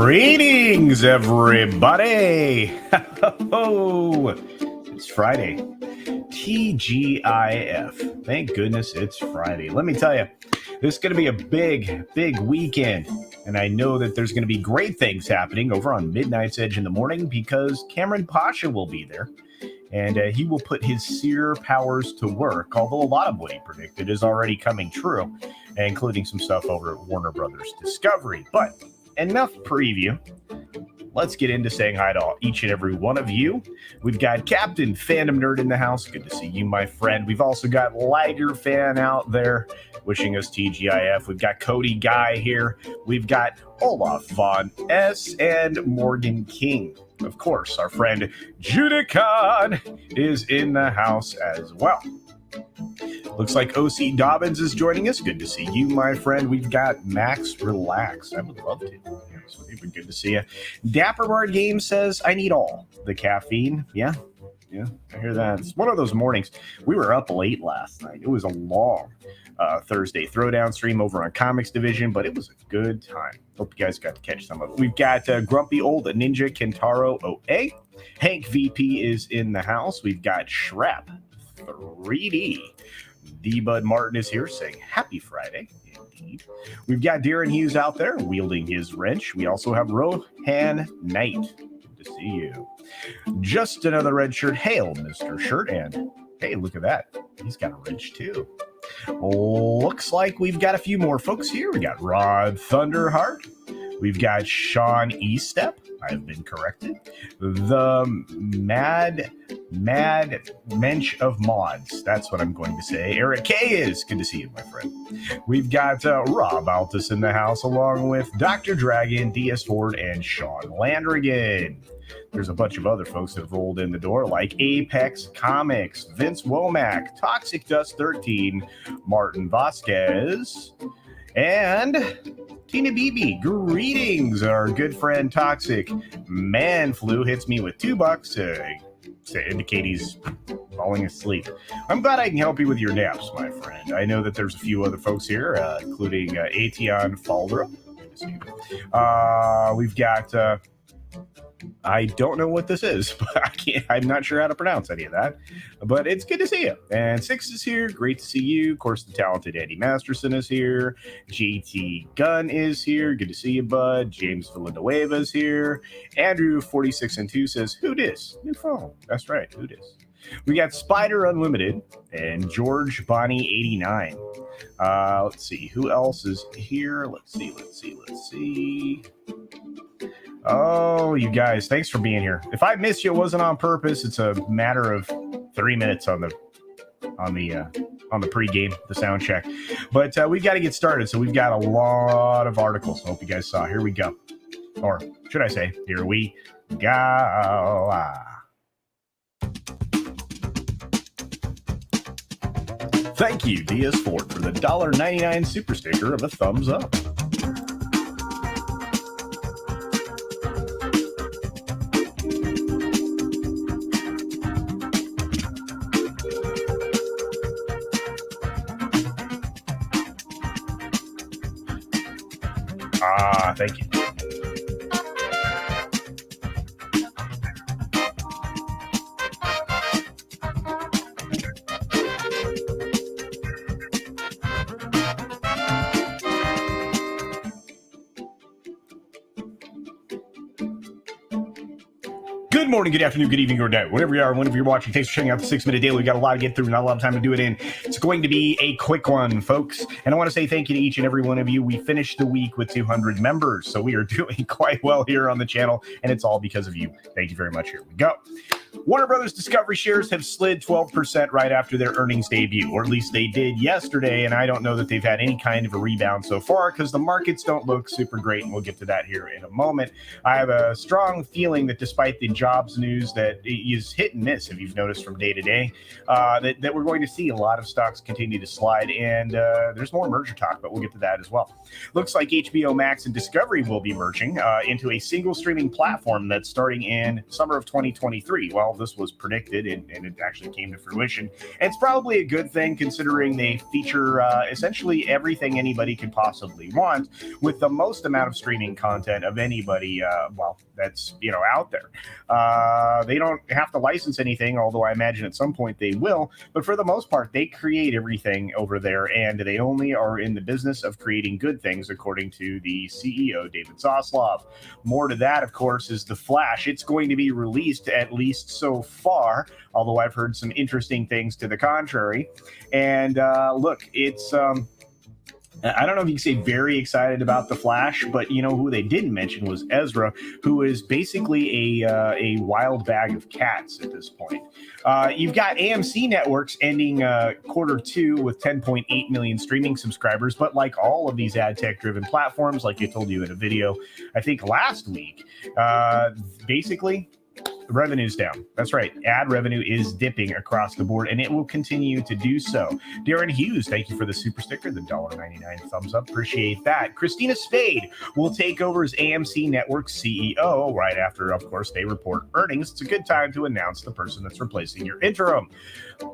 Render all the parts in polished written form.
Greetings, everybody! Oh, it's Friday. TGIF. Thank goodness it's Friday. Let me tell you, this is going to be a big weekend. And I know that there's going to be great things happening over on Midnight's Edge in the morning because Cameron Pasha will be there. And he will put his seer powers to work, although a lot of what he predicted is already coming true, including some stuff over at Warner Brothers Discovery. But enough preview. Let's get into saying hi to each and every one of you. We've got Captain Fandom Nerd in the house. Good to see you, my friend. We've also got Liger Fan out there wishing us TGIF. We've got Cody Guy here. We've got Olaf Von S. and Morgan King. Of course, our friend Judicon is in the house as well. Looks like OC Dobbins is joining us. Good to see you, my friend. We've got Max Relax. I would love to. Yes, it'd be good to see you. Dapperbard Game says, I need all the caffeine. Yeah, I hear that. It's one of those mornings. We were up late last night. It was a long Thursday Throwdown stream over on Comics Division, but it was a good time. Hope you guys got to catch some of it. We've got Grumpy Old Ninja Kentaro OA. Hank VP is in the house. We've got Shrap 3D. D-Bud Martin is here saying happy Friday. Indeed. We've got Darren Hughes out there wielding his wrench. We also have Rohan Knight. Good to see you. Just another red shirt. Hail, Mr. Shirt. And hey, look at that. He's got a wrench too. Looks like we've got a few more folks here. We got Rod Thunderheart. We've got Sean Estep. I've been corrected. The Mad Mensch of Mods. That's what I'm going to say. Eric K is. Good to see you, my friend. We've got Rob Altus in the house, along with Dr. Dragon, DS Ford, and Sean Landrigan. There's a bunch of other folks that have rolled in the door, like Apex Comics, Vince Womack, Toxic Dust 13, Martin Vasquez, and Tina BB. Greetings, our good friend Toxic Manflu hits me with $2 to indicate he's falling asleep. I'm glad I can help you with your naps, my friend. I know that there's a few other folks here, including Ation Faldra. We've got I don't know what this is, but I'm not sure how to pronounce any of that. But it's good to see you. And Six is here. Great to see you. Of course, the talented Eddie Masterson is here. JT Gunn is here. Good to see you, bud. James Villanueva is here. Andrew 46 and 2 says, who dis? New phone. That's right. Who dis? We got Spider Unlimited and George Bonnie 89. Let's see. Who else is here? Let's see. Oh, you guys, thanks for being here. If I missed you, it wasn't on purpose. It's a matter of 3 minutes on the pregame, the sound check. But we've got to get started. So we've got a lot of articles. I hope you guys saw. Here we go. Or should I say, here we go. Thank you, DS Ford, for the $1.99 super sticker of a thumbs up. Thank you. Good morning, good afternoon, good evening, or night. Whatever you are, whenever you're watching, thanks for checking out the 6-minute daily. We got a lot to get through, not a lot of time to do it in. It's going to be a quick one, folks. And I want to say thank you to each and every one of you. We finished the week with 200 members, so we are doing quite well here on the channel, and it's all because of you. Thank you very much. Here we go. Warner Brothers Discovery shares have slid 12% right after their earnings debut, or at least they did yesterday, and I don't know that they've had any kind of a rebound so far because the markets don't look super great, and we'll get to that here in a moment. I have a strong feeling that despite the jobs news that is hit and miss, if you've noticed from day to day, that we're going to see a lot of stocks continue to slide, and there's more merger talk, but we'll get to that as well. Looks like HBO Max and Discovery will be merging into a single streaming platform that's starting in summer of 2023. well, this was predicted, and it actually came to fruition. And it's probably a good thing considering they feature essentially everything anybody could possibly want with the most amount of streaming content of anybody, that's, out there. They don't have to license anything, although I imagine at some point they will. But for the most part, they create everything over there, and they only are in the business of creating good things, according to the CEO, David Zaslav. More to that, of course, is The Flash. It's going to be released, at least so far, although I've heard some interesting things to the contrary. And look, it's... I don't know if you can say very excited about The Flash, but who they didn't mention was Ezra, who is basically a wild bag of cats at this point. You've got AMC Networks ending Q2 with 10.8 million streaming subscribers, but like all of these ad tech-driven platforms, like I told you in a video, I think last week, basically... revenue's down. That's right. Ad revenue is dipping across the board, and it will continue to do so. Darren Hughes, thank you for the super sticker, the $1.99 thumbs up. Appreciate that. Christina Spade will take over as AMC Network CEO right after, of course, they report earnings. It's a good time to announce the person that's replacing your interim.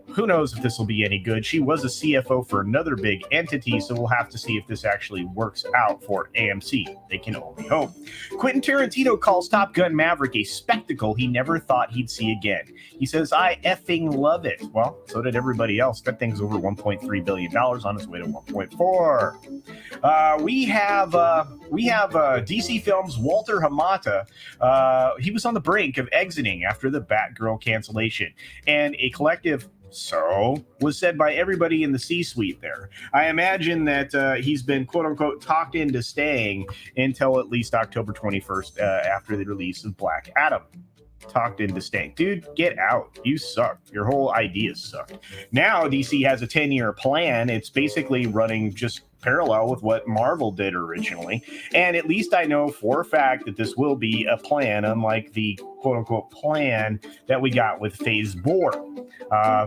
Who knows if this will be any good? She was a CFO for another big entity, so we'll have to see if this actually works out for AMC. They can only hope. Quentin Tarantino calls Top Gun Maverick a spectacle he never thought he'd see again. He says, "I effing love it." Well, so did everybody else. That thing's over $1.3 billion on its way to 1.4. We have DC Films' Walter Hamada. He was on the brink of exiting after the Batgirl cancellation, and a collective was said by everybody in the C-suite there. I imagine that he's been, quote-unquote, talked into staying until at least October 21st after the release of Black Adam. Talked into staying. Dude, get out. You suck. Your whole idea sucked. Now DC has a 10-year plan. It's basically running just parallel with what Marvel did originally. And at least I know for a fact that this will be a plan, unlike the quote-unquote plan that we got with Phase 4.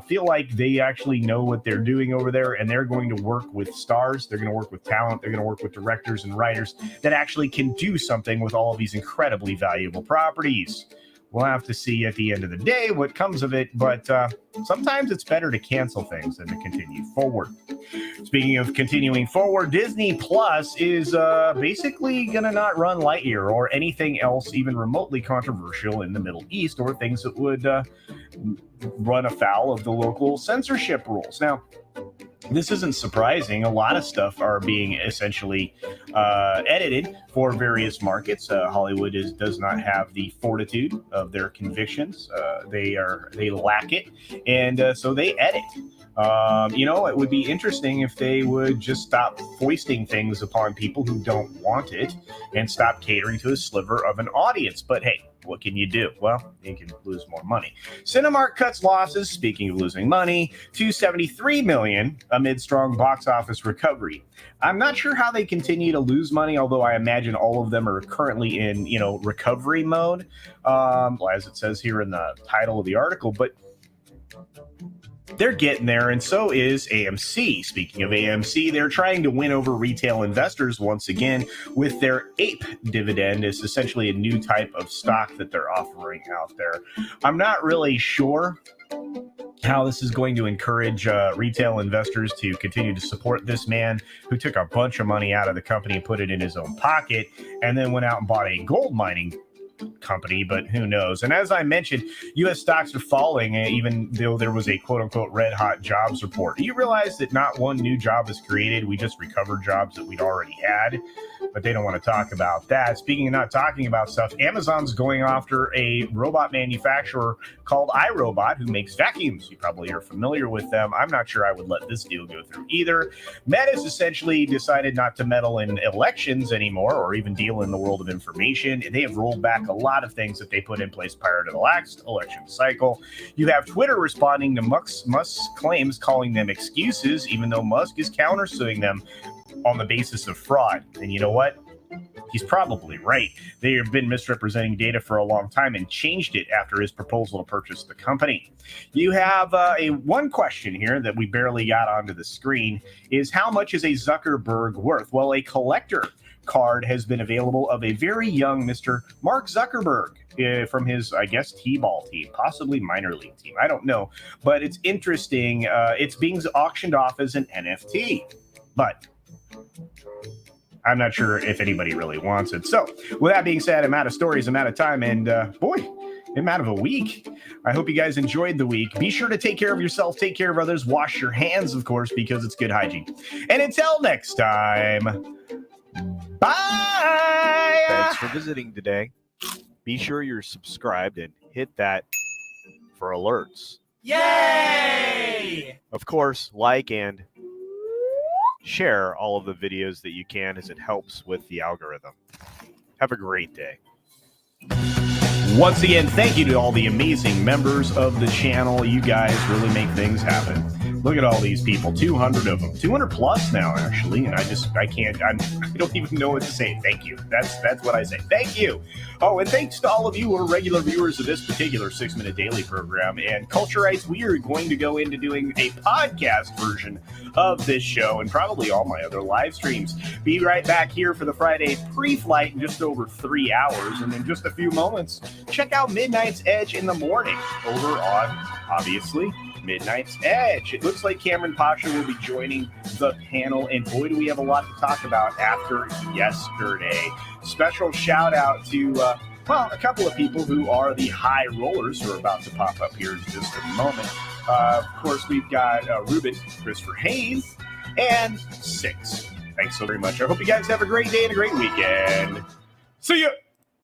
Feel like they actually know what they're doing over there, and they're going to work with stars. They're going to work with talent. They're going to work with directors and writers that actually can do something with all of these incredibly valuable properties. We'll have to see at the end of the day what comes of it, but sometimes it's better to cancel things than to continue forward. Speaking of continuing forward, Disney Plus is basically going to not run Lightyear or anything else even remotely controversial in the Middle East, or things that would run afoul of the local censorship rules. Now, this isn't surprising. A lot of stuff are being essentially edited for various markets. Hollywood does not have the fortitude of their convictions. They lack it, and so they edit. It would be interesting if they would just stop foisting things upon people who don't want it and stop catering to a sliver of an audience. But hey, what can you do? Well, you can lose more money. Cinemark cuts losses, speaking of losing money, to $73 million amid strong box office recovery. I'm not sure how they continue to lose money, although I imagine all of them are currently in, recovery mode, as it says here in the title of the article. But they're getting there, and so is AMC. Speaking of AMC, they're trying to win over retail investors once again with their APE dividend. It's essentially a new type of stock that they're offering out there. I'm not really sure how this is going to encourage retail investors to continue to support this man who took a bunch of money out of the company and put it in his own pocket, and then went out and bought a gold mining company, but who knows? And as I mentioned, U.S. stocks are falling, even though there was a quote-unquote red-hot jobs report. Do you realize that not one new job is created? We just recovered jobs that we'd already had, but they don't want to talk about that. Speaking of not talking about stuff, Amazon's going after a robot manufacturer called iRobot, who makes vacuums. You probably are familiar with them. I'm not sure I would let this deal go through either. Meta's essentially decided not to meddle in elections anymore, or even deal in the world of information. They have rolled back a lot of things that they put in place prior to the last election cycle. You have Twitter responding to Musk's claims, calling them excuses, even though Musk is countersuing them on the basis of fraud. And you know what? He's probably right. They have been misrepresenting data for a long time and changed it after his proposal to purchase the company. You have one question here that we barely got onto the screen is, how much is a Zuckerberg worth? Well, a collector card has been available of a very young Mr. Mark Zuckerberg from his, I guess, T-ball team, possibly minor league team. I don't know, but it's interesting. It's being auctioned off as an NFT, but I'm not sure if anybody really wants it. So with that being said, I'm out of stories, I'm out of time, and boy, I'm out of a week. I hope you guys enjoyed the week. Be sure to take care of yourself, take care of others, wash your hands, of course, because it's good hygiene. And until next time, bye! Thanks for visiting today. Be sure you're subscribed and hit that for alerts. Yay! Of course, like and share all of the videos that you can, as it helps with the algorithm. Have a great day. Once again, thank you to all the amazing members of the channel. You guys really make things happen. Look at all these people, 200 of them, 200 plus now, actually. And I don't even know what to say. Thank you. That's what I say. Thank you. Oh, and thanks to all of you who are regular viewers of this particular 6-Minute Daily program. And Cultureites, we are going to go into doing a podcast version of this show and probably all my other live streams. Be right back here for the Friday pre-flight in just over 3 hours. And in just a few moments, check out Midnight's Edge in the morning over on, obviously, Midnight's Edge. It looks like Cameron Pasha will be joining the panel, and boy, do we have a lot to talk about after yesterday. Special shout out to, a couple of people who are the high rollers who are about to pop up here in just a moment. Of course, we've got Ruben, Christopher Haynes, and Six. Thanks so very much. I hope you guys have a great day and a great weekend. See ya!